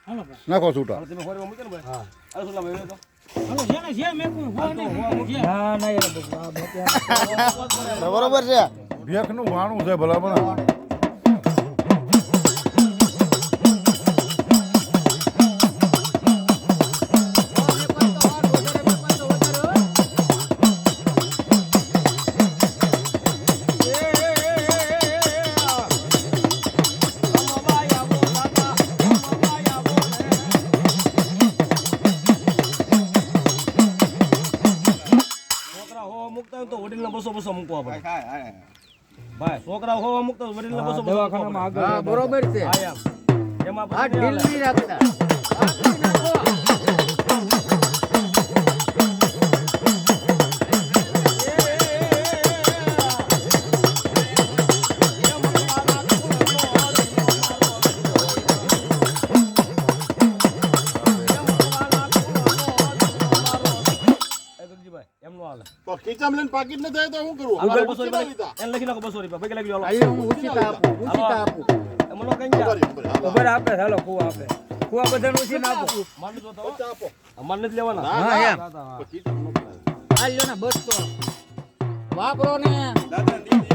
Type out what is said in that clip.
નાખો છૂટા તમે હોરીમાં મૂકે ને ભાઈ હા અરે સુલા મેળો તો બરોબર છે ભેખ નું વાણું છે ભલા પણ તો વડીલને 200 મૂકવા પડે ભાઈ છોકરા હોવા મૂકતા વડીલને 200 દવાખાનામાં આગળ હા બરોબર છે હા એમાં આ ઢીલ નહીં રાખતા તો ખીચામાં પાકીટ ન થાય તો શું કરું એને લખી નાખો 200 રૂપિયા ભેગા લાગી આલો આઈ હું ઉચિતા આપું એમનો કઈ જા ખબર આપે હાલો કુવા આપે કુવા બધાને ઉચિત આપો માન જો તો આપો માન નથી લેવાના હા એમ હાલ્યો ને 200 વાપરો ને દાદા